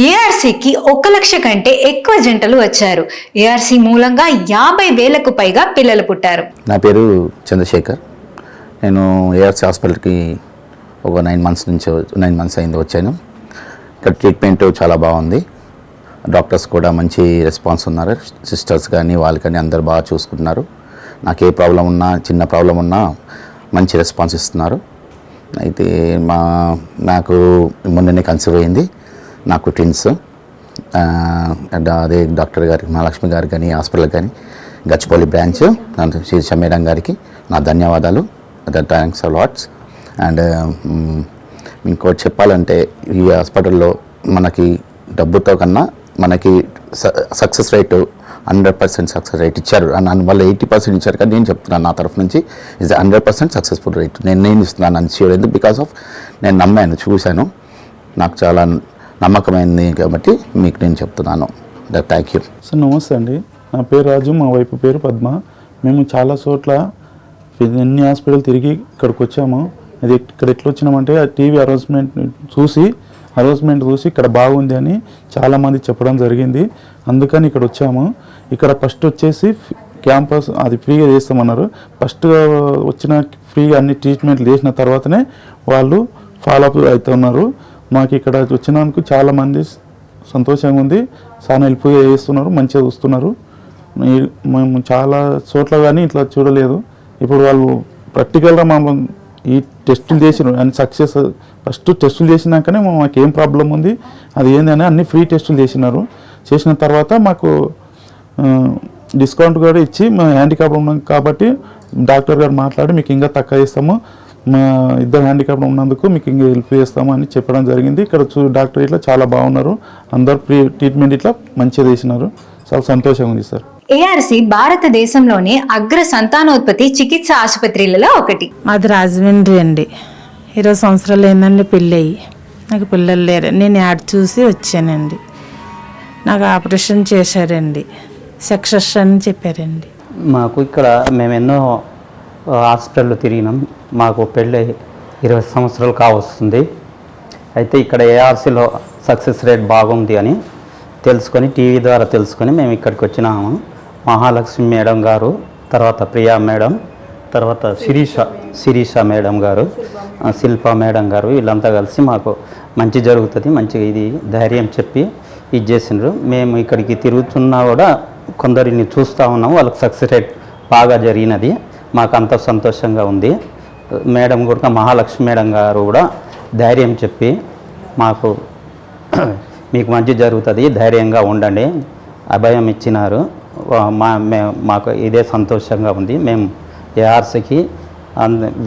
ఏఆర్సీకి 1 లక్ష కంటే ఎక్కువ జంటలు వచ్చారు. ఏఆర్సీ మూలంగా 50,000కు పైగా పిల్లలు పుట్టారు. నా పేరు చంద్రశేఖర్. నేను ఏఆర్సీ హాస్పిటల్కి ఒక 9 మంత్స్ అయింది వచ్చాను. ఇక్కడ ట్రీట్మెంట్ చాలా బాగుంది. డాక్టర్స్ కూడా మంచి రెస్పాన్స్ ఉన్నారు. సిస్టర్స్ కానీ వాళ్ళు కానీ అందరు బాగా చూసుకుంటున్నారు. నాకు ఏ ప్రాబ్లం ఉన్నా, చిన్న ప్రాబ్లం ఉన్నా మంచి రెస్పాన్స్ ఇస్తున్నారు. అయితే నాకు మొన్ననే కన్సీవ్ అయింది. నాకు ట్విన్స్. అదే డాక్టర్ గారికి, మహాలక్ష్మి గారికి కానీ, హాస్పిటల్ కానీ, గచ్చిపల్లి బ్రాంచ్ శిరీష మేడం గారికి నా ధన్యవాదాలు. Thanks allots. అండ్ ఇంకోటి చెప్పాలంటే ఈ హాస్పిటల్లో మనకి డబ్బుతో కన్నా మనకి సక్సెస్ రేటు 100% సక్సెస్ రేట్ ఇచ్చారు. వాళ్ళు 80% ఇచ్చారు. కానీ నేను చెప్తున్నాను నా తరఫు నుంచి ఇది 100% సక్సెస్ఫుల్ రేట్ నేను ఇస్తున్నాను అని ష్యూర్. ఎందుకు? బికాస్ ఆఫ్ నేను నమ్మాను, చూశాను, నాకు చాలా నమ్మకమైంది కాబట్టి మీకు నేను చెప్తున్నాను. Thank you sir. నమస్తే అండి, నా పేరు రాజు, మా వైపు పేరు పద్మ. మేము చాలా చోట్ల ఎన్ని హాస్పిటల్ తిరిగి ఇక్కడికి వచ్చాము. అది ఇక్కడ ఎట్లా వచ్చినామంటే ఆ టీవీ అనౌన్స్మెంట్ చూసి ఇక్కడ బాగుంది అని చాలామంది చెప్పడం జరిగింది. అందుకని ఇక్కడ వచ్చాము. ఇక్కడ ఫస్ట్ వచ్చేసి క్యాంపస్ అది ఫ్రీగా చేస్తామన్నారు. ఫస్ట్ వచ్చిన ఫ్రీగా అన్ని ట్రీట్మెంట్లు చేసిన తర్వాతనే వాళ్ళు ఫాలోఅప్ అవుతున్నారు. మాకు ఇక్కడ వచ్చినందుకు చాలామంది సంతోషంగా ఉంది. చాలా హెల్ప్ చేస్తున్నారు, మంచిగా చూస్తున్నారు. మేము చాలా చోట్ల కానీ ఇట్లా చూడలేదు. ఇప్పుడు వాళ్ళు ప్రాక్టికల్గా మమ్మల్ని ఈ టెస్టులు చేసినారు అని సక్సెస్. ఫస్ట్ టెస్టులు చేసినాకనే మాకు ఏం ప్రాబ్లం ఉంది అది ఏందని అన్ని ఫ్రీ టెస్టులు చేసిన తర్వాత మాకు డిస్కౌంట్ కూడా ఇచ్చి మా హ్యాండిక్యాప్ ఉన్నాం కాబట్టి డాక్టర్ గారు మాట్లాడి మీకు ఇంకా తక్కువ ఇస్తాము, మా ఇద్దరు హ్యాండిక్యాప్ ఉన్నందుకు మీకు ఇంకా హెల్ప్ చేస్తాము అని చెప్పడం జరిగింది. ఇక్కడ డాక్టర్ ఇట్లా చాలా బాగున్నారు. అందరు ఫ్రీ ట్రీట్మెంట్ ఇట్లా మంచిగా చేసినారు. చాలా సంతోషంగా ఉంది సార్. ఏఆర్సీ భారతదేశంలోనే అగ్ర సంతానోత్పత్తి చికిత్స ఆసుపత్రులలో ఒకటి. మాది రాజమండ్రి అండి. 20 సంవత్సరాలు ఏందండి పెళ్ళి అయ్యి. నాకు పిల్లలు లేరు. నేను యాడ్ చూసి వచ్చానండి. నాకు ఆపరేషన్ చేశారండి, సక్సెస్ అని చెప్పారండి. మాకు ఇక్కడ మేము ఎన్నో హాస్పిటల్లో తిరిగినాం. మాకు పెళ్ళి 20 సంవత్సరాలు కావస్తుంది. అయితే ఇక్కడ ఏఆర్సీలో సక్సెస్ రేట్ బాగుంది అని తెలుసుకొని, టీవీ ద్వారా తెలుసుకొని మేము ఇక్కడికి వచ్చినాము. మహాలక్ష్మి మేడం గారు, తర్వాత ప్రియా మేడం, తర్వాత శిరీష మేడం గారు, శిల్ప మేడం గారు, వీళ్ళంతా కలిసి మాకు మంచి జరుగుతుంది, మంచిగా ఇది ధైర్యం చెప్పి ఇది చేసినారు. మేము ఇక్కడికి తిరుగుతున్నా కూడా కొందరిని చూస్తూ ఉన్నాము. వాళ్ళకి సక్సెస్ రేట్ బాగా జరిగినది. మాకు అంత సంతోషంగా ఉంది. మేడం కూడా, మహాలక్ష్మి మేడం గారు కూడా ధైర్యం చెప్పి మాకు మీకు మంచి జరుగుతుంది, ధైర్యంగా ఉండండి, అభయం ఇచ్చినారు. మాకు ఇదే సంతోషంగా ఉంది. మేము ఏఆర్సీకి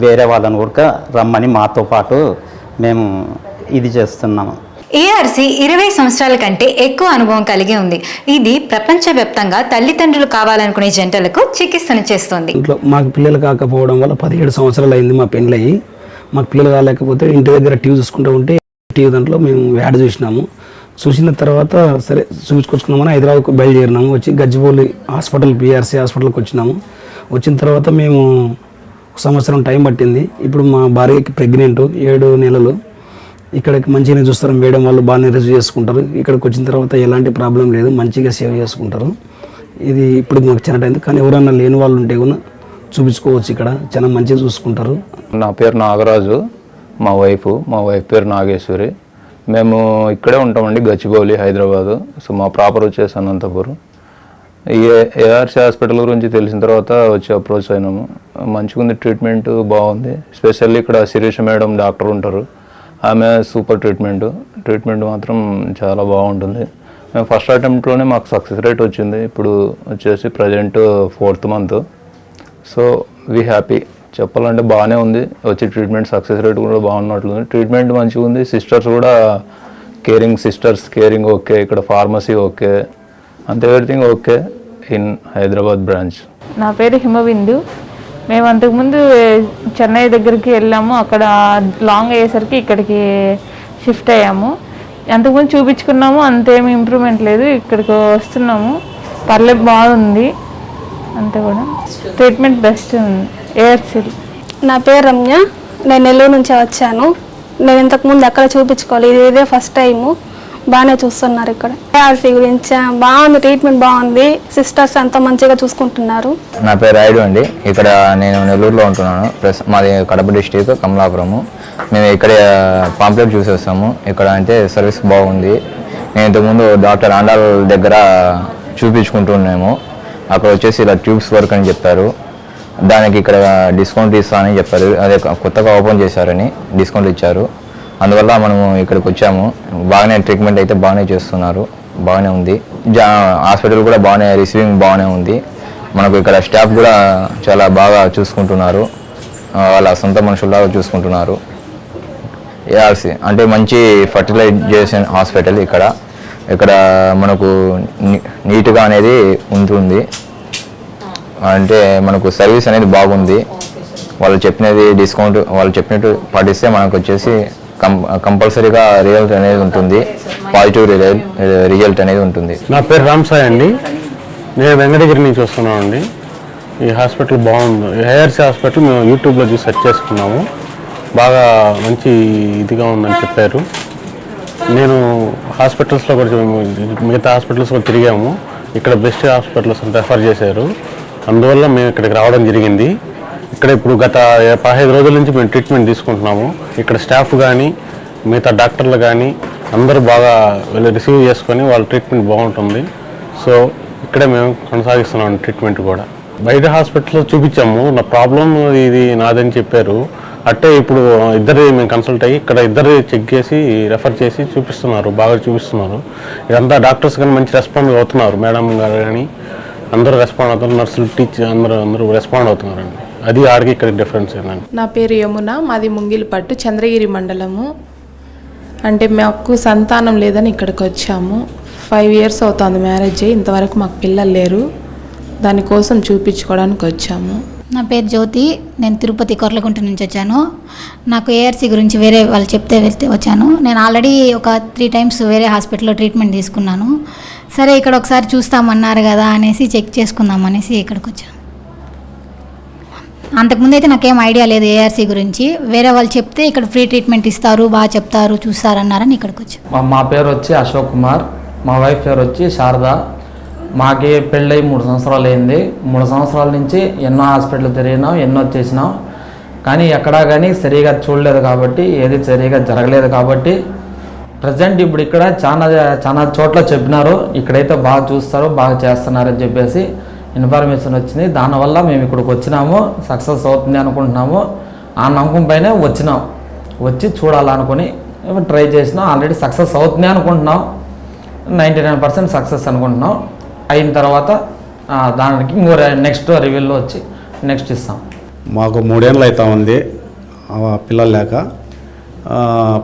వేరే వాళ్ళని కూడా రమ్మని మాతో పాటు మేము ఇది చేస్తున్నాము. ఏఆర్సీ 20 సంవత్సరాల కంటే ఎక్కువ అనుభవం కలిగి ఉంది. ఇది ప్రపంచవ్యాప్తంగా తల్లిదండ్రులు కావాలనుకునే జంటలకు చికిత్సను చేస్తుంది. మాకు పిల్లలు కాకపోవడం వల్ల 17 సంవత్సరాలు అయింది మా పెళ్ళయి. మాకు పిల్లలు కాలేకపోతే ఇంటి దగ్గర టీవీ చూసుకుంటూ ఉంటే టీవీ దాంట్లో మేము యాడ్ చూసినాము. చూసిన తర్వాత సరే చూపించుకొచ్చుకున్నామని హైదరాబాద్కు బయలుదేరినాము. వచ్చి గచ్చిబౌలి హాస్పిటల్, పిఆర్సీ హాస్పిటల్కి వచ్చినాము. వచ్చిన తర్వాత మేము 1 సంవత్సరం టైం పట్టింది. ఇప్పుడు మా భార్యకి ప్రెగ్నెంట్ 7 నెలలు. ఇక్కడికి మంచిగానే చూస్తారు మేడం వాళ్ళు, బాగానే రిసీవ్ చేసుకుంటారు. ఇక్కడికి వచ్చిన తర్వాత ఎలాంటి ప్రాబ్లం లేదు, మంచిగా సేవ్ చేసుకుంటారు. ఇది ఇప్పుడు మాకు చిన్న టైం. కానీ ఎవరన్నా లేని వాళ్ళు ఉంటే కూడా చూపించుకోవచ్చు. ఇక్కడ చాలా మంచిగా చూసుకుంటారు. నా పేరు నాగరాజు, మా వైఫ్ పేరు నాగేశ్వరి. మేము ఇక్కడే ఉంటామండి, గచ్చిబౌలి, హైదరాబాదు. సో మా ప్రాపర్ వచ్చేసి అనంతపురం. ఈ ఏఆర్సీ హాస్పిటల్ గురించి తెలిసిన తర్వాత వచ్చి అప్రోచ్ అయినాము. మంచిగా ఉంది, ట్రీట్మెంట్ బాగుంది. స్పెషల్లీ ఇక్కడ శిరీష మేడం డాక్టర్ ఉంటారు, ఆమె సూపర్ ట్రీట్మెంట్ మాత్రం చాలా బాగుంటుంది. మేము ఫస్ట్ అటెంప్ట్లోనే మాకు సక్సెస్ రేట్ వచ్చింది. ఇప్పుడు వచ్చేసి present 4th month. So we happy. చెప్పాలంటే బాగానే ఉంది. వచ్చి ట్రీట్మెంట్ సక్సెస్ రేట్ కూడా బాగున్నట్లుంది. ట్రీట్మెంట్ మంచిగా ఉంది. సిస్టర్స్ కూడా కేరింగ్ ఓకే. ఇక్కడ ఫార్మసీ ఓకే, అంత everything okay in Hyderabad branch. నా పేరు హిమబిందు. మేము అంతకుముందు చెన్నై దగ్గరికి వెళ్ళాము, అక్కడ లాంగ్ అయ్యేసరికి ఇక్కడికి షిఫ్ట్ అయ్యాము. అంతకుముందు చూపించుకున్నాము, అంతేమి ఇంప్రూవ్మెంట్ లేదు. ఇక్కడికి వస్తున్నాము, పర్లేదు బాగుంది. అంతే కూడా ట్రీట్మెంట్ బెస్ట్ ఉంది ఏఆర్సీ. నా పేరు రమ్య, నేను నెల్లూరు నుంచి వచ్చాను. నేను ఇంతకుముందు ఎక్కడ చూపించుకోవాలి, ఇదే ఫస్ట్ టైము. బాగానే చూస్తున్నారు ఇక్కడ. ఏఆర్సీ గురించి బాగుంది, ట్రీట్మెంట్ బాగుంది, సిస్టర్స్ అంతా మంచిగా చూసుకుంటున్నారు. నా పేరు రాయుడు అండి. ఇక్కడ నేను నెల్లూరులో ఉంటున్నాను. ప్లస్ మాది కడప డిస్ట్రిక్ట్ కమలాపురము. మేము ఇక్కడ పాంప్లెట్ చూసేస్తాము. ఇక్కడ అంటే సర్వీస్ బాగుంది. నేను ఇంతకుముందు డాక్టర్ ఆండాల్ దగ్గర చూపించుకుంటున్నాము. అక్కడ వచ్చేసి ఇలా ట్యూబ్స్ వర్క్ అని చెప్పారు. దానికి ఇక్కడ డిస్కౌంట్ ఇస్తానని చెప్పారు. అదే కొత్తగా ఓపెన్ చేశారని డిస్కౌంట్ ఇచ్చారు. అందువల్ల మనము ఇక్కడికి వచ్చాము. బాగానే ట్రీట్మెంట్ అయితే బాగానే చేస్తున్నారు, బాగానే ఉంది. హాస్పిటల్ కూడా బాగానే రిసీవింగ్ బాగానే ఉంది. మనకు ఇక్కడ స్టాఫ్ కూడా చాలా బాగా చూసుకుంటున్నారు, వాళ్ళ సొంత మనుషుల్లాగా చూసుకుంటున్నారు. ఏఆర్సీ అంటే మంచి ఫర్టిలైజేషన్ హాస్పిటల్. ఇక్కడ మనకు నీట్గా అనేది ఉంటుంది. అంటే మనకు సర్వీస్ అనేది బాగుంది. వాళ్ళు చెప్పినట్టు పాటిస్తే మనకు వచ్చేసి కంపల్సరీగా రిజల్ట్ అనేది ఉంటుంది, పాజిటివ్ రిజల్ట్ అనేది ఉంటుంది. నా పేరు రామ్సాయ్ అండి. నేను వెంకటగిరి నుంచి వస్తున్నాను అండి. ఈ హాస్పిటల్ బాగుంది. ఏఆర్సీ హాస్పిటల్ మేము యూట్యూబ్లో చూసి సెర్చ్ చేసుకున్నాము. బాగా మంచి ఇదిగా ఉందని చెప్పారు. నేను హాస్పిటల్స్లో కూడా మిగతా హాస్పిటల్స్ కూడా తిరిగాము. ఇక్కడ బెస్ట్ హాస్పిటల్స్ రెఫర్ చేశారు. అందువల్ల మేము ఇక్కడికి రావడం జరిగింది. ఇక్కడ ఇప్పుడు గత 15 రోజుల నుంచి మేము ట్రీట్మెంట్ తీసుకుంటున్నాము. ఇక్కడ స్టాఫ్ కానీ మిగతా డాక్టర్లు కానీ అందరూ బాగా రిసీవ్ చేసుకొని వాళ్ళ ట్రీట్మెంట్ బాగుంటుంది. సో ఇక్కడే మేము కొనసాగిస్తున్నాం ట్రీట్మెంట్ కూడా. బయట హాస్పిటల్లో చూపించాము. నా ప్రాబ్లం ఇది నాదని చెప్పారు. అట్టే ఇప్పుడు ఇద్దరు మేము కన్సల్ట్ అయ్యి ఇక్కడ ఇద్దరు చెక్ చేసి రెఫర్ చేసి చూపిస్తున్నారు, బాగా చూపిస్తున్నారు. ఇదంతా డాక్టర్స్ కానీ మంచి రెస్పాండ్ అవుతున్నారు. మేడం గారు కానీ అందరూ రెస్పాండ్ అవుతున్నారు, నర్సులు టీచర్ అందరూ రెస్పాండ్ అవుతున్నారండి. అది ఆడికి ఇక్కడ డిఫరెన్స్ ఏంటండి. నా పేరు యమున, మాది ముంగిలిపట్టు, చంద్రగిరి మండలము. అంటే మాకు సంతానం లేదని ఇక్కడికి వచ్చాము. 5 years అవుతుంది మ్యారేజ్ అయ్యి, ఇంతవరకు మాకు పిల్లలు లేరు. దానికోసం చూపించుకోవడానికి వచ్చాము. నా పేరు జ్యోతి, నేను తిరుపతి కొర్లకుంట నుంచి వచ్చాను. నాకు ఏఆర్సీ గురించి వేరే వాళ్ళు చెప్తే వచ్చాను. నేను ఆల్రెడీ ఒక 3 times వేరే హాస్పిటల్లో ట్రీట్మెంట్ తీసుకున్నాను. సరే ఇక్కడ ఒకసారి చూస్తామన్నారు కదా అనేసి చెక్ చేసుకుందాం అనేసి ఇక్కడికి వచ్చాను. అంతకుముందు అయితే నాకేం ఐడియా లేదు ఏఆర్సీ గురించి. వేరే వాళ్ళు చెప్తే ఇక్కడ ఫ్రీ ట్రీట్మెంట్ ఇస్తారు, బాగా చెప్తారు, చూస్తారన్నారని ఇక్కడికి వచ్చాను. మా పేరు వచ్చి అశోక్ కుమార్, మా వైఫ్ పేరు వచ్చి శారద. మాకి పెళ్ళై 3 సంవత్సరాలు అయింది. 3 సంవత్సరాల నుంచి ఎన్నో హాస్పిటల్ తిరిగినాం, ఎన్నో చేసినాం. కానీ ఎక్కడా కానీ సరిగా చూడలేదు కాబట్టి, ఏది సరిగా జరగలేదు కాబట్టి ప్రజెంట్ ఇప్పుడు ఇక్కడ చాలా చోట్ల చెప్పినారు, ఇక్కడైతే బాగా చూస్తారు, బాగా చేస్తున్నారని చెప్పేసి ఇన్ఫర్మేషన్ వచ్చింది. దానివల్ల మేము ఇక్కడికి వచ్చినాము. సక్సెస్ అవుతుంది అనుకుంటున్నాము. ఆ నమ్మకం పైనే వచ్చి చూడాలనుకుని ట్రై చేసినాం. ఆల్రెడీ సక్సెస్ అవుతుంది అనుకుంటున్నాం. 99% సక్సెస్ అనుకుంటున్నాం. అయిన తర్వాత దానికి నెక్స్ట్ రివ్యూలో వచ్చి నెక్స్ట్ ఇస్తాం. మాకు 3 ఏళ్ళు అవుతా ఉంది పిల్లలు లేక.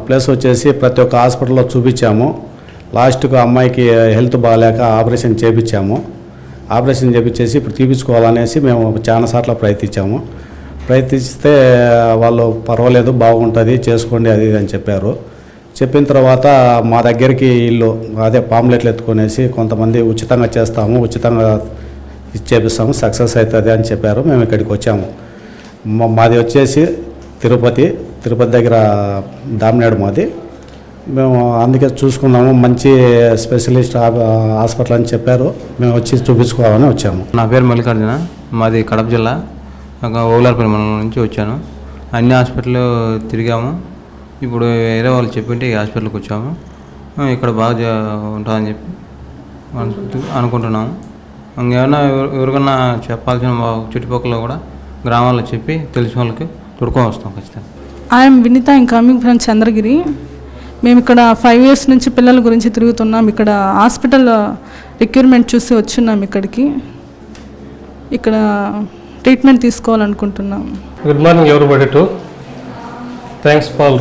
ప్లస్ వచ్చేసి ప్రతి ఒక్క హాస్పిటల్లో చూపించాము. లాస్ట్కు అమ్మాయికి హెల్త్ బాగాలేక ఆపరేషన్ చేయించాము. ఆపరేషన్ చేయించేసి ఇప్పుడు తీపించుకోవాలనేసి మేము చాలాసార్లు ప్రయత్నిస్తే వాళ్ళు పర్వాలేదు, బాగుంటుంది, చేసుకోండి అది ఇది అని చెప్పారు. చెప్పిన తర్వాత మా దగ్గరికి వీళ్ళు అదే పాంప్లెట్లు ఎత్తుకొనేసి కొంతమంది ఉచితంగా చేస్తాము, ఉచితంగా చేపిస్తాము, సక్సెస్ అవుతుంది అని చెప్పారు. మేము ఇక్కడికి వచ్చాము. మాది వచ్చేసి తిరుపతి దగ్గర దామినేడు మాది. మేము అందుకే చూసుకున్నాము, మంచి స్పెషలిస్ట్ హాస్పిటల్ అని చెప్పారు. మేము వచ్చి చూపించుకోవాలని వచ్చాము. నా పేరు మల్లికార్జున, మాది కడప జిల్లా ఓగులార్పల్లి మండలం నుంచి వచ్చాను. అన్ని హాస్పిటల్ తిరిగాము. ఇప్పుడు వేరే వాళ్ళు చెప్పింటే ఈ హాస్పిటల్కి వచ్చాము. ఇక్కడ బాగా ఉంటుందని చెప్పి అనుకుంటున్నాము. ఇంకేమైనా ఎవరికన్నా చెప్పాల్సిన చుట్టుపక్కల కూడా గ్రామాల్లో చెప్పి తెలిసిన వాళ్ళకి తొడుకొని వస్తాం ఖచ్చితంగా. I'm Vineetha, I'm coming from Chandragiri. మేము ఇక్కడ 5 years నుంచి పిల్లల గురించి తిరుగుతున్నాం. ఇక్కడ హాస్పిటల్ రిక్రూట్మెంట్ చూసి వచ్చున్నాం ఇక్కడికి. ఇక్కడ ట్రీట్మెంట్ తీసుకోవాలనుకుంటున్నాం. Good morning everybody to. Thanks for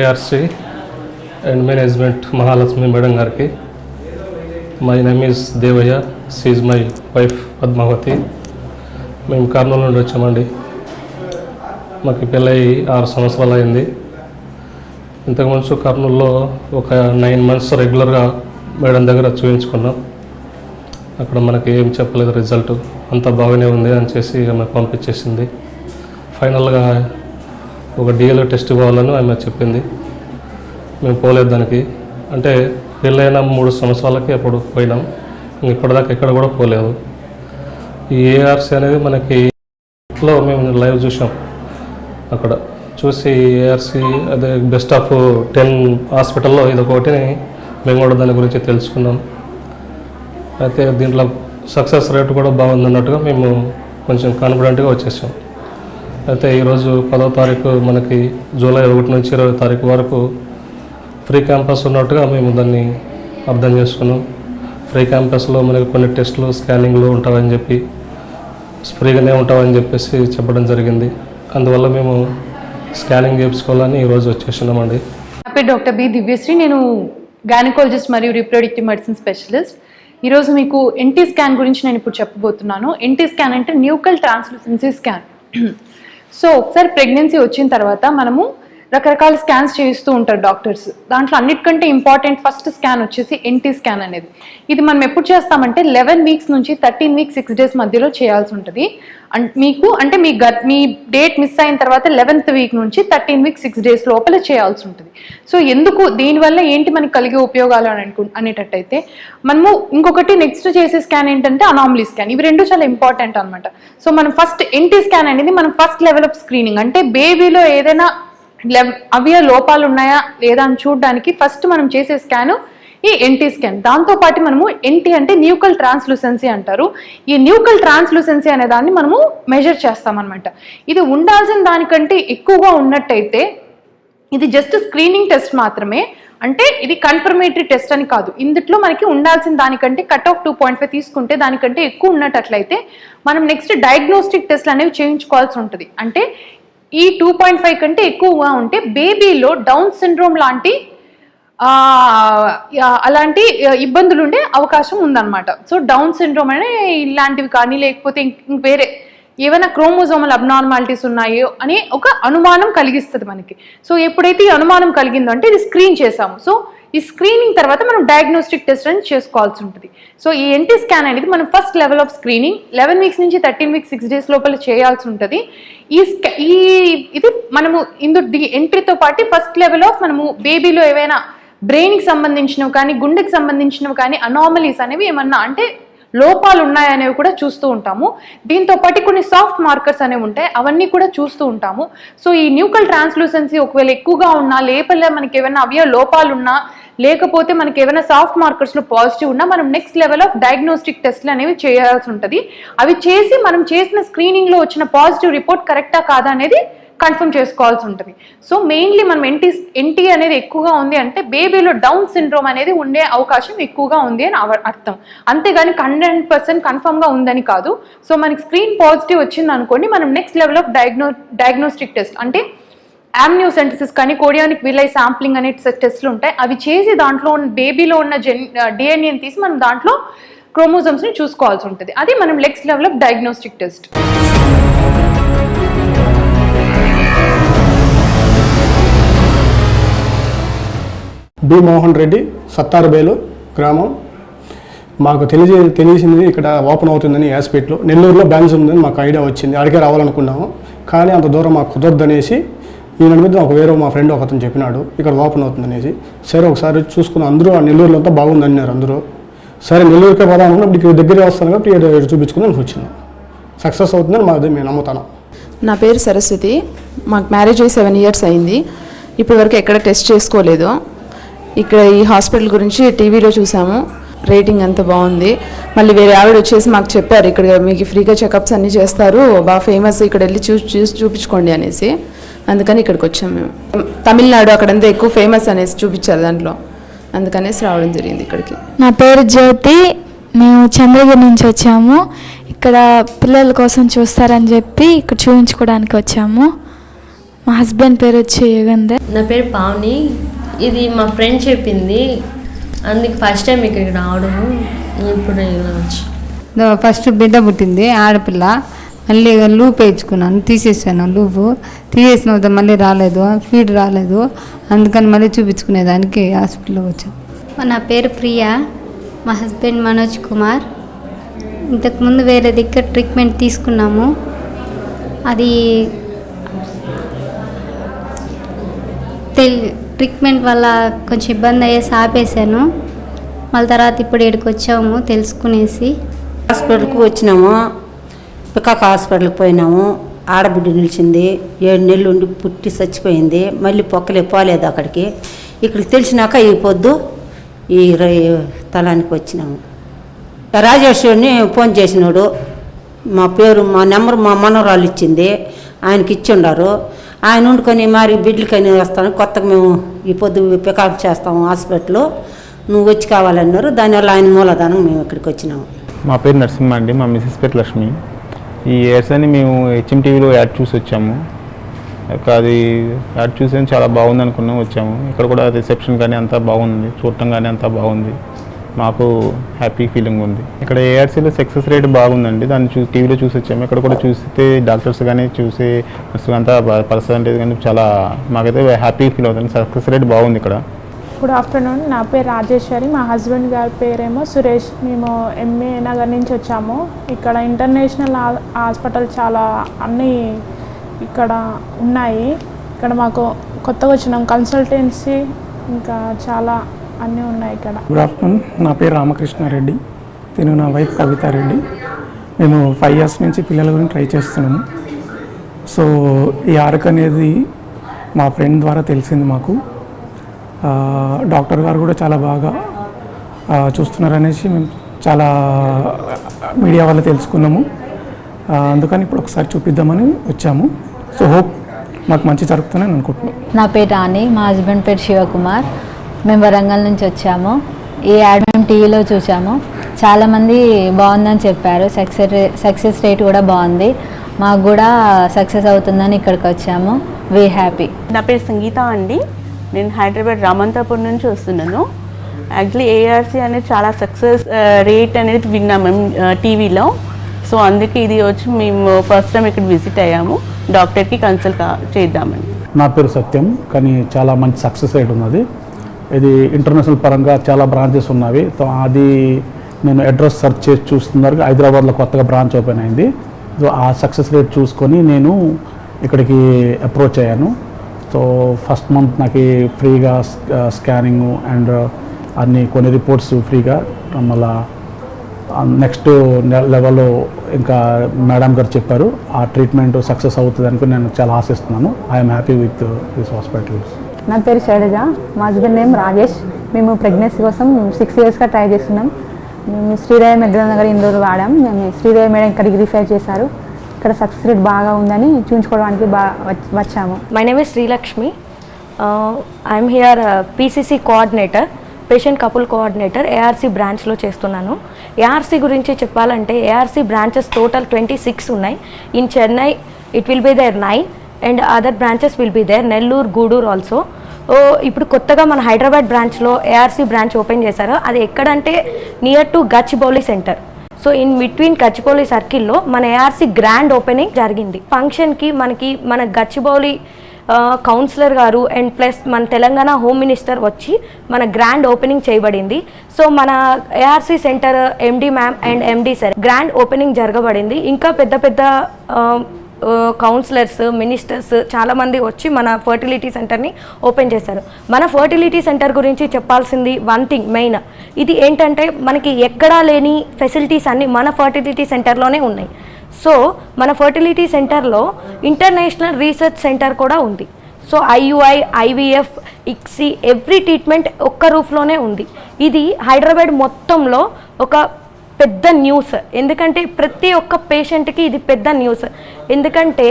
ARC and management Mahalakshmi madam గారికి. My name is Devaiah, she is my wife Padmavathi. మేము కర్నూలు నుండి వచ్చామండి. మాకు పెళ్ళై 6 సంవత్సరాలు అయింది. ఇంతకుముందు కర్నూలులో ఒక 9 months రెగ్యులర్గా మేడం దగ్గర చూపించుకున్నాం. అక్కడ మనకి ఏం చెప్పలేదు రిజల్ట్, అంతా బాగానే ఉంది అని చేసి ఆమె పంపించేసింది. ఫైనల్గా ఒక డిఎల్ఓ టెస్ట్ ఇవ్వాలని ఆమె చెప్పింది. మేము పోలేదు దానికి. అంటే పెళ్ళైన 3 సంవత్సరాలకి అప్పుడు పోయినాం. ఇప్పటిదాకా ఎక్కడ కూడా పోలేదు. ఈ ఏఆర్సి అనేది మనకి లో మేము లైవ్ చూసాం. అక్కడ చూసి ఏఆర్సి అదే బెస్ట్ ఆఫ్ 10 హాస్పిటల్లో ఇది ఒకటిని మేము కూడా దాని గురించి తెలుసుకున్నాం. అయితే దీంట్లో సక్సెస్ రేట్ కూడా బాగుంది అన్నట్టుగా మేము కొంచెం కాన్ఫిడెంట్గా వచ్చేసాం. అయితే ఈరోజు 10వ తారీఖు మనకి జూలై 1 నుంచి 20వ తారీఖు వరకు ఫ్రీ క్యాంపస్ ఉన్నట్టుగా మేము దాన్ని అర్థం చేసుకున్నాం. ఫ్రీ క్యాంపస్లో మనకి కొన్ని టెస్టులు స్కానింగ్లు ఉంటామని చెప్పి ఫ్రీగానే ఉంటామని చెప్పేసి చెప్పడం జరిగింది. అందువల్ల మేము స్కానింగ్ చేయించుకోవాలని ఈరోజు వచ్చేసినామండి. నా పేరు డాక్టర్ బి దివ్యశ్రీ. నేను గైనకాలజిస్ట్ మరియు రీప్రొడక్టివ్ మెడిసిన్ స్పెషలిస్ట్. ఈరోజు మీకు ఎన్టీ స్కాన్ గురించి నేను ఇప్పుడు చెప్పబోతున్నాను. ఎన్టీ స్కాన్ అంటే న్యూకల్ ట్రాన్స్లూసెన్సీ స్కాన్. సో ఒకసారి ప్రెగ్నెన్సీ వచ్చిన తర్వాత మనము రకరకాల స్కాన్స్ చేయిస్తూ ఉంటారు డాక్టర్స్. దాంట్లో అన్నిటికంటే ఇంపార్టెంట్ ఫస్ట్ స్కాన్ వచ్చేసి ఎన్టీ స్కాన్ అనేది. ఇది మనం ఎప్పుడు చేస్తామంటే 11 weeks నుంచి 13 weeks 6 days మధ్యలో చేయాల్సి ఉంటుంది. మీ డేట్ మిస్ అయిన తర్వాత 11th week నుంచి 13 weeks 6 days లోపల చేయాల్సి ఉంటుంది. సో ఎందుకు, దీనివల్ల ఏంటి మనకి కలిగే ఉపయోగాలు అనేటట్టయితే మనము ఇంకొకటి నెక్స్ట్ చేసే స్కాన్ ఏంటంటే అనామలీ స్కాన్. ఇవి రెండు చాలా ఇంపార్టెంట్ అనమాట. సో మనం ఫస్ట్ ఎన్టీ స్కాన్ అనేది మనం ఫస్ట్ లెవెల్ ఆఫ్ స్క్రీనింగ్. అంటే బేబీలో ఏదైనా అవయ లోపాలు ఉన్నాయా లేదా అని చూడడానికి ఫస్ట్ మనం చేసే స్కాన్ ఈ ఎన్టీ స్కాన్. దాంతోపాటు మనము ఎన్టీ అంటే న్యూకల్ ట్రాన్స్లూసెన్సీ అంటారు. ఈ న్యూకల్ ట్రాన్స్లూసెన్సీ అనే దాన్ని మనము మెజర్ చేస్తామన్నమాట. ఇది ఉండాల్సిన దానికంటే ఎక్కువగా ఉన్నట్టయితే ఇది జస్ట్ స్క్రీనింగ్ టెస్ట్ మాత్రమే. అంటే ఇది కన్ఫర్మేటరీ టెస్ట్ అని కాదు. ఇందులో మనకి ఉండాల్సిన దానికంటే కట్ ఆఫ్ 2.5 తీసుకుంటే దానికంటే ఎక్కువ ఉన్నట్లయితే మనం నెక్స్ట్ డయాగ్నోస్టిక్ టెస్ట్లు అనేవి చేయించుకోవాల్సి ఉంటుంది. అంటే ఈ 2.5 కంటే ఎక్కువగా ఉంటే బేబీలో డౌన్ సిండ్రోమ్ లాంటి అలాంటి ఇబ్బందులు ఉండే అవకాశం ఉందన్నమాట. సో డౌన్ సిండ్రోమ్ అనే ఇలాంటివి కానీ లేకపోతే వేరే ఏమైనా క్రోమోజోమల్ అబ్నార్మాలిటీస్ ఉన్నాయో అని ఒక అనుమానం కలిగిస్తుంది మనకి. సో ఎప్పుడైతే ఈ అనుమానం కలిగిందో అంటే ఇది స్క్రీన్ చేసాము. సో ఈ స్క్రీనింగ్ తర్వాత మనం డయాగ్నోస్టిక్ టెస్ట్ అనేది చేసుకోవాల్సి ఉంటుంది. సో ఈ ఎన్టీ స్కాన్ అనేది మనం first level of screening 11 weeks నుంచి 13 weeks 6 days లోపల చేయాల్సి ఉంటుంది. ఇది మనము ఎంట్రీతో పాటు ఫస్ట్ లెవెల్ ఆఫ్ మనము బేబీలో ఏవైనా బ్రెయిన్కి సంబంధించినవి కానీ గుండెకి సంబంధించినవి కానీ అనామలీస్ అనేవి ఏమన్నా అంటే లోపాలు ఉన్నాయనేవి కూడా చూస్తూ ఉంటాము. దీంతో పాటు కొన్ని సాఫ్ట్ మార్కర్స్ అనేవి ఉంటాయి, అవన్నీ కూడా చూస్తూ ఉంటాము. సో ఈ న్యూకల్ ట్రాన్స్లూసెన్సీ ఒకవేళ ఎక్కువగా ఉన్నా, లేపల మనకి ఏమైనా అవయ లోపాలు ఉన్నా, లేకపోతే మనకి ఏమైనా సాఫ్ట్ మార్కర్స్లో పాజిటివ్ ఉన్నా మనం నెక్స్ట్ లెవెల్ ఆఫ్ డయాగ్నోస్టిక్ టెస్ట్లు అనేవి చేయాల్సి ఉంటుంది. అవి చేసి మనం చేసిన స్క్రీనింగ్లో వచ్చిన పాజిటివ్ రిపోర్ట్ కరెక్టా కాదా అనేది కన్ఫర్మ్ చేసుకోవాల్సి ఉంటుంది. సో మెయిన్లీ మనం ఎన్టీ అనేది ఎక్కువగా ఉంది అంటే బేబీలో డౌన్ సిండ్రోమ్ అనేది ఉండే అవకాశం ఎక్కువగా ఉంది అని అర్థం. అంతేగాని 100% కన్ఫర్మ్గా ఉందని కాదు. సో మనకి స్క్రీన్ పాజిటివ్ వచ్చింది అనుకోండి, మనం next level of diagnostic test అంటే యామ్నియోసెంటసిస్ కానీ కోడియానిక్ విలై శాంప్లింగ్ అనే టెస్ట్లు ఉంటాయి. అవి చేసి దాంట్లో బేబీలో ఉన్న డిఎన్ఏని తీసి మనం దాంట్లో క్రోమోజోమ్స్ని చూసుకోవాల్సి ఉంటుంది. అది మనం next level of diagnostic test. B Mohan Reddy, Sattarubelu గ్రామం. మాకు తెలిసింది ఇక్కడ ఓపెన్ అవుతుందని హాస్పిటల్ నెల్లూరులో బ్రాంచ్ ఉందని మాకు ఐడియా వచ్చింది. అడిగే రావాలనుకున్నాము, కానీ అంత దూరం మాకు కుదరదనేసి ఈయన మీద నాకు వేరే మా ఫ్రెండ్ ఒకతను చెప్పినాడు ఇక్కడ ఓపెన్ అవుతుందనేసి. సరే ఒకసారి చూసుకుని అందరూ ఆ నెల్లూరులో అంతా బాగుందన్నారు అందరూ. సరే నెల్లూరుకే పోదామన్నా ఇప్పుడు దగ్గర వస్తాను కాబట్టి చూపించుకుని వచ్చినాం. సక్సెస్ అవుతుందని మేము నమ్ముతాను. నా పేరు సరస్వతి. మాకు మ్యారేజ్ అయ్యి 7 years అయింది. ఇప్పటివరకు ఎక్కడ టెస్ట్ చేసుకోలేదు. ఇక్కడ ఈ హాస్పిటల్ గురించి టీవీలో చూసాము. రేటింగ్ అంతా బాగుంది. మళ్ళీ వేరే ఆవిడ వచ్చేసి మాకు చెప్పారు ఇక్కడ మీకు ఫ్రీగా చెకప్స్ అన్నీ చేస్తారు, బాగా ఫేమస్, ఇక్కడ వెళ్ళి చూసి చూపించుకోండి అనేసి. అందుకని ఇక్కడికి వచ్చాము మేము. తమిళనాడు అక్కడంతా ఎక్కువ ఫేమస్ అనేసి చూపించారు దాంట్లో, అందుకనేసి రావడం జరిగింది ఇక్కడికి. నా పేరు జ్యోతి, మేము చంద్రగిరి నుంచి వచ్చాము. ఇక్కడ పిల్లల కోసం చూస్తారని చెప్పి ఇక్కడ చూపించుకోవడానికి వచ్చాము. మా హస్బెండ్ పేరు వచ్చి యుగంధర్. నా పేరు పావని. ఇది మా ఫ్రెండ్ చెప్పింది, అందుకు ఫస్ట్ టైం ఇక్కడికి రావడము. ఇప్పుడు ఇలా వచ్చి ఫస్ట్ బిడ్డ పుట్టింది ఆడపిల్ల, మళ్ళీ లూప్ వేయించుకున్నాను, తీసేసాను. లూపు తీసేసిన మళ్ళీ రాలేదు, స్పీడ్ రాలేదు, అందుకని మళ్ళీ చూపించుకునేదానికి హాస్పిటల్కి వచ్చాను. నా పేరు ప్రియా, మా హస్బెండ్ మనోజ్ కుమార్. ఇంతకుముందు వేరే దగ్గర ట్రీట్మెంట్ తీసుకున్నాము, అది ట్రీట్మెంట్ వల్ల కొంచెం ఇబ్బంది అయ్యేసి ఆపేసాను. మళ్ళీ తర్వాత ఇప్పుడు ఇక్కడికి వచ్చాము తెలుసుకునేసి. హాస్పిటల్కి వచ్చినాము, పికాక్ హాస్పిటల్కి పోయినాము. ఆడబిడ్డ నిలిచింది, 7 నెలలు ఉండి పుట్టి చచ్చిపోయింది. మళ్ళీ పోలేదు అక్కడికి. ఇక్కడికి తెలిసినాక ఈ పొద్దు ఈ తలానికి వచ్చినాము. రాజేశ్వరిని ఫోన్ చేసినాడు, మా నెంబర్ మా మనవరాలు ఇచ్చింది, ఆయనకి ఇచ్చి ఉండారు. ఆయన వండుకొని మరి బిడ్డలకని వస్తాను, కొత్తగా మేము ఈ పొద్దు పికప్ చేస్తాము హాస్పిటల్లో, నువ్వు వచ్చి కావాలన్నారు. దానివల్ల ఆయన మూలధనం మేము ఇక్కడికి వచ్చినాము. మా పేరు నరసింహ అండి, మా మిసెస్ పేరు లక్ష్మి. ఈ ఇయర్స్ అని మేము HMTVలో యాడ్ చూసి వచ్చాము. అది యాడ్ చూసి చాలా బాగుంది అనుకున్నాం, వచ్చాము. ఇక్కడ కూడా రిసెప్షన్ కానీ అంతా బాగుంది, చూడటం కానీ అంతా బాగుంది, మాకు హ్యాపీ ఫీలింగ్ ఉంది. ఇక్కడ ARCలో సక్సెస్ రేట్ బాగుందండి, దాన్ని టీవీలో చూసి వచ్చాము. ఇక్కడ కూడా చూస్తే డాక్టర్స్ కానీ చూసే అంతా పర్సంటేజ్ కానీ చాలా మాకైతే హ్యాపీ ఫీల్ అవుతుంది. సక్సెస్ రేట్ బాగుంది ఇక్కడ. గుడ్ ఆఫ్టర్నూన్, నా పేరు రాజేశ్వరి, మా హస్బెండ్ గారి పేరేమో సురేష్. మేము MA నగర్ నుంచి వచ్చాము. ఇక్కడ ఇంటర్నేషనల్ హాస్పిటల్ చాలా అన్నీ ఇక్కడ ఉన్నాయి. ఇక్కడ మాకు కొత్తగా వచ్చినాం, కన్సల్టెన్సీ ఇంకా చాలా అన్నీ ఉన్నాయి ఇక్కడ. గుడ్ ఆఫ్టర్నూన్, నా పేరు రామకృష్ణారెడ్డి, నేను నా వైఫ్ కవితారెడ్డి. మేము 5 years నుంచి పిల్లల గురించి ట్రై చేస్తున్నాము. సో ఈ ఆర్క్ అనేది మా ఫ్రెండ్ ద్వారా తెలిసింది మాకు. డాక్టర్ గారు కూడా చాలా బాగా చూస్తున్నారనేసి మేము చాలా మీడియా వల్ల తెలుసుకున్నాము. అందుకని ఇప్పుడు ఒకసారి చూపిద్దామని వచ్చాము. సో హోప్ మాకు మంచి జరుగుతుందని అనుకుంటున్నాం. నా పేరు రాణి, మా హస్బెండ్ పేరు శివకుమార్. మేము వరంగల్ నుంచి వచ్చాము. ఈ యాడ్ మేము టీవీలో చూసాము, చాలామంది బాగుందని చెప్పారు, సక్సెస్ రేట్ కూడా బాగుంది, మాకు కూడా సక్సెస్ అవుతుందని ఇక్కడికి వచ్చాము. We happy. నా పేరు సంగీత అండి, నేను హైదరాబాద్ రామంతాపూర్ నుంచి వస్తున్నాను. యాక్చువల్లీ ARC అనేది చాలా సక్సెస్ రేట్ అనేది విన్నాము మేము టీవీలో. సో అందుకే ఇది వచ్చి మేము ఫస్ట్ టైం ఇక్కడ విజిట్ అయ్యాము, డాక్టర్కి కన్సల్ట్ చేద్దామని. నా పేరు సత్యం, కానీ చాలా మంచి సక్సెస్ రేట్ ఉన్నది. ఇది ఇంటర్నేషనల్ పరంగా చాలా బ్రాంచెస్ ఉన్నవి. అది నేను అడ్రస్ సెర్చ్ చేసి చూస్తున్నారు, హైదరాబాద్లో కొత్తగా బ్రాంచ్ ఓపెన్ అయింది. సో ఆ సక్సెస్ రేట్ చూసుకొని నేను ఇక్కడికి అప్రోచ్ అయ్యాను. సో ఫస్ట్ మంత్ నాకు ఫ్రీగా స్కానింగ్ అండ్ అన్ని కొన్ని రిపోర్ట్స్ ఫ్రీగా, మళ్ళీ నెక్స్ట్ లెవెల్లో ఇంకా మేడం గారు చెప్పారు ఆ ట్రీట్మెంట్ సక్సెస్ అవుతుంది అనుకుని నేను చాలా ఆశిస్తున్నాను. I'm happy with this hospitals. నా పేరు శైలజ, మా హస్బెండ్ నేమ్ రాజేష్. మేము ప్రెగ్నెన్సీ కోసం 6 yearsగా ట్రై చేస్తున్నాం. మేము శ్రీదేవి మెగ్రల్ నగర్ ఇందూరు వాడాం. మేము శ్రీదేవి మేడం ఇక్కడికి రిఫర్ చేశారు. ఇక్కడ సక్సెస్ రేట్ బాగా ఉందని చూపించుకోవడానికి వచ్చాము. My name is Srilakshmi. I'm here PCC coordinator, patient couple coordinator ARC బ్రాంచ్లో చేస్తున్నాను. ARC గురించి చెప్పాలంటే ARC బ్రాంచెస్ టోటల్ 26 ఉన్నాయి. In Chennai it will be there 9 and other branches will be there, Nellore, Gudur also. ఇప్పుడు కొత్తగా మన హైదరాబాద్ బ్రాంచ్లో ARC బ్రాంచ్ ఓపెన్ చేశారు. అది ఎక్కడంటే near to Gachibowli centre. So in between Gachibowli సర్కిల్లో మన ARC గ్రాండ్ ఓపెనింగ్ జరిగింది. ఫంక్షన్కి మన గచ్చిబౌలి కౌన్సిలర్ గారు అండ్ ప్లస్ మన తెలంగాణ హోమ్ మినిస్టర్ వచ్చి మన గ్రాండ్ ఓపెనింగ్ చేయబడింది. సో మన ARC centre MD ma'am and MD sir grand opening జరగబడింది. ఇంకా పెద్ద పెద్ద కౌన్సిలర్స్, మినిస్టర్స్ చాలామంది వచ్చి మన ఫర్టిలిటీ సెంటర్ని ఓపెన్ చేశారు. మన ఫర్టిలిటీ సెంటర్ గురించి చెప్పాల్సింది వన్ థింగ్ మెయిన్, ఇది ఏంటంటే మనకి ఎక్కడా లేని ఫెసిలిటీస్ అన్నీ మన ఫర్టిలిటీ సెంటర్లోనే ఉన్నాయి. సో మన ఫర్టిలిటీ సెంటర్లో ఇంటర్నేషనల్ రీసెర్చ్ సెంటర్ కూడా ఉంది. So IUI, IVF, ICSI every treatment ఒక్క రూఫ్లోనే ఉంది. ఇది హైదరాబాద్ మొత్తంలో ఒక పెద్ద న్యూస్. ఎందుకంటే ప్రతి ఒక్క పేషెంట్కి ఇది పెద్ద న్యూస్. ఎందుకంటే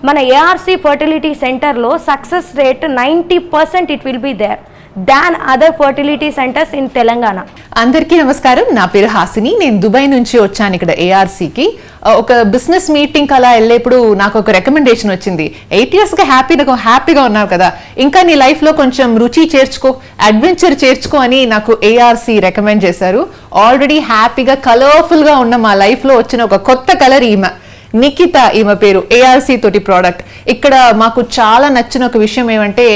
మన ARC ఫర్టిలిటీ సెంటర్లో success rate 90% it will be there than other fertility centers in Telangana. అందరికీ నమస్కారం. నా పేరు హాసిని. నేను దుబాయ్ నుంచి వచ్చాను ఇక్కడ ARCకి. ఒక బిజినెస్ మీటింగ్ అలా వెళ్ళేప్పుడు నాకు ఒక రికమెండేషన్ వచ్చింది. 8 yearsగా హ్యాపీగా ఉన్నావు కదా, ఇంకా నీ లైఫ్లో కొంచెం రుచి చేర్చుకో, అడ్వెంచర్ చేర్చుకో అని నాకు ARC రికమెండ్ చేశారు. ఆల్రెడీ హ్యాపీగా కలర్ఫుల్గా ఉన్న మా లైఫ్లో వచ్చిన ఒక కొత్త కలర్ ఈమె నిఖిత. ఈమె పేరు ARC తోటి ప్రోడక్ట్. ఇక్కడ మాకు చాలా నచ్చిన ఒక విషయం ఏమంటే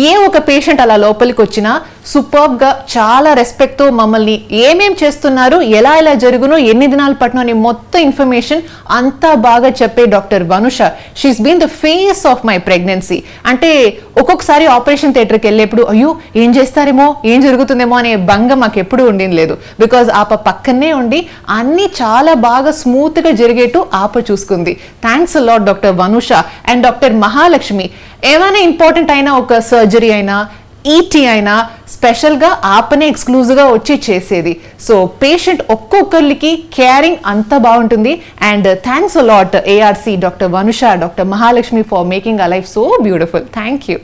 ఏ ఒక పేషెంట్ అలా లోపలికి వచ్చినా సూపర్బ్గా చాలా రెస్పెక్ట్తో మమ్మల్ని ఏమేం చేస్తున్నారు, ఎలా జరుగునో, ఎన్ని దినాలు పట్టినో అని మొత్తం ఇన్ఫర్మేషన్ అంతా బాగా చెప్పే doctor Vanusha. She's been the face of my pregnancy. అంటే ఒక్కొక్కసారి ఆపరేషన్ థియేటర్కి వెళ్ళేప్పుడు అయ్యో ఏం చేస్తారేమో, ఏం జరుగుతుందేమో అనే భంగం మాకు ఎప్పుడూ ఉండింది లేదు. బికాజ్ ఆప పక్కనే ఉండి అన్నీ చాలా బాగా స్మూత్గా జరిగేట్టు ఆప చూసుకుంది. Thanks a lot doctor Vanusha and doctor Mahalakshmi. ఏమైనా ఇంపార్టెంట్ అయినా, ఒక సర్జరీ అయినా, ET అయినా స్పెషల్గా ఆపనే ఎక్స్క్లూజివ్గా వచ్చి చేసేది. సో పేషెంట్ ఒక్కొక్కరికి కేరింగ్ అంత బాగుంటుంది. And thanks a lot ARC, doctor Vanusha, doctor Mahalakshmi for making our life so beautiful. Thank you.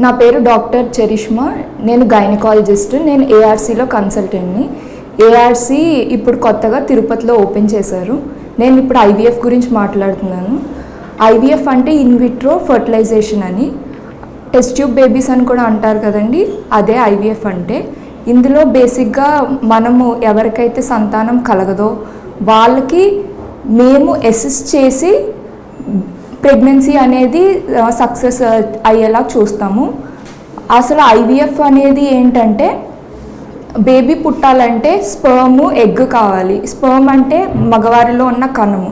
నా పేరు డాక్టర్ చరిష్మా. నేను గైనకాలజిస్ట్. నేను ARCలో కన్సల్టెంట్ని. ARC ఇప్పుడు కొత్తగా తిరుపతిలో ఓపెన్ చేశారు. నేను ఇప్పుడు IVF గురించి మాట్లాడుతున్నాను. IVF అంటే ఇన్విట్రో ఫర్టిలైజేషన్ అని, టెస్ట్ ట్యూబ్ బేబీస్ అని కూడా అంటారు కదండి, అదే IVF అంటే. ఇందులో బేసిక్గా మనము ఎవరికైతే సంతానం కలగదో వాళ్ళకి మేము అసిస్ట్ చేసి ప్రెగ్నెన్సీ అనేది సక్సెస్ అయ్యేలా చూస్తాము. అసలు IVF అనేది ఏంటంటే బేబీ పుట్టాలంటే స్పర్మ్, ఎగ్ కావాలి. స్పర్మ్ అంటే మగవారిలో ఉన్న కణము,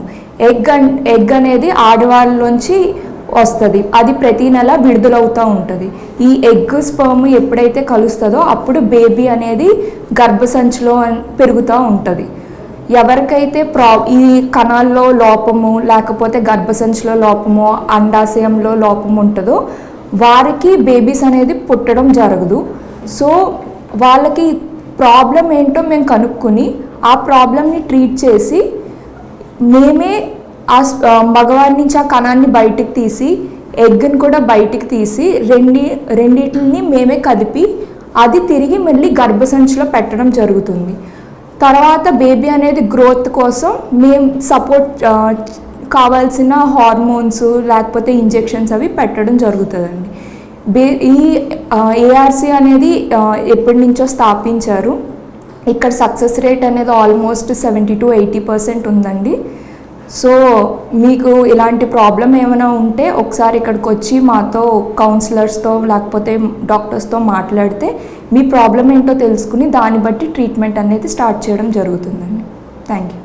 ఎగ్ అనేది ఆడవారిలోంచి వస్తుంది. అది ప్రతి నెల విడుదలవుతూ ఉంటుంది. ఈ ఎగ్ స్పర్మ్ ఎప్పుడైతే కలుస్తుందో అప్పుడు బేబీ అనేది గర్భసంచిలో పెరుగుతూ ఉంటుంది. ఎవరికైతే ఈ కణాల్లో లోపము, లేకపోతే గర్భసంచిలో లోపము, అండాశయంలో లోపము ఉంటుందో వారికి బేబీస్ అనేది పుట్టడం జరగదు. సో వాళ్ళకి ప్రాబ్లం ఏంటో మేము కనుక్కొని ఆ ప్రాబ్లమ్ని ట్రీట్ చేసి మేమే ఆ మగవారి నుంచి ఆ కణాన్ని బయటికి తీసి ఎగ్ని కూడా బయటికి తీసి రెండింటిని మేమే కదిపి అది తిరిగి మళ్ళీ గర్భసంచిలో పెట్టడం జరుగుతుంది. తర్వాత బేబీ అనేది గ్రోత్ కోసం మేము సపోర్ట్ కావాల్సిన హార్మోన్స్ లేకపోతే ఇంజెక్షన్స్ అవి పెట్టడం జరుగుతుందండి. ఈ ARC అనేది ఎప్పటి నుంచో స్థాపించారు. ఇక్కడ సక్సెస్ రేట్ అనేది ఆల్మోస్ట్ 70 to 80% ఉందండి. సో మీకు ఇలాంటి ప్రాబ్లం ఏమైనా ఉంటే ఒకసారి ఇక్కడికి వచ్చి మాతో కౌన్సిలర్స్తో లేకపోతే డాక్టర్స్తో మాట్లాడితే మీ ప్రాబ్లం ఏంటో తెలుసుకుని దాన్ని బట్టి ట్రీట్మెంట్ అనేది స్టార్ట్ చేయడం జరుగుతుందండి. Thank you.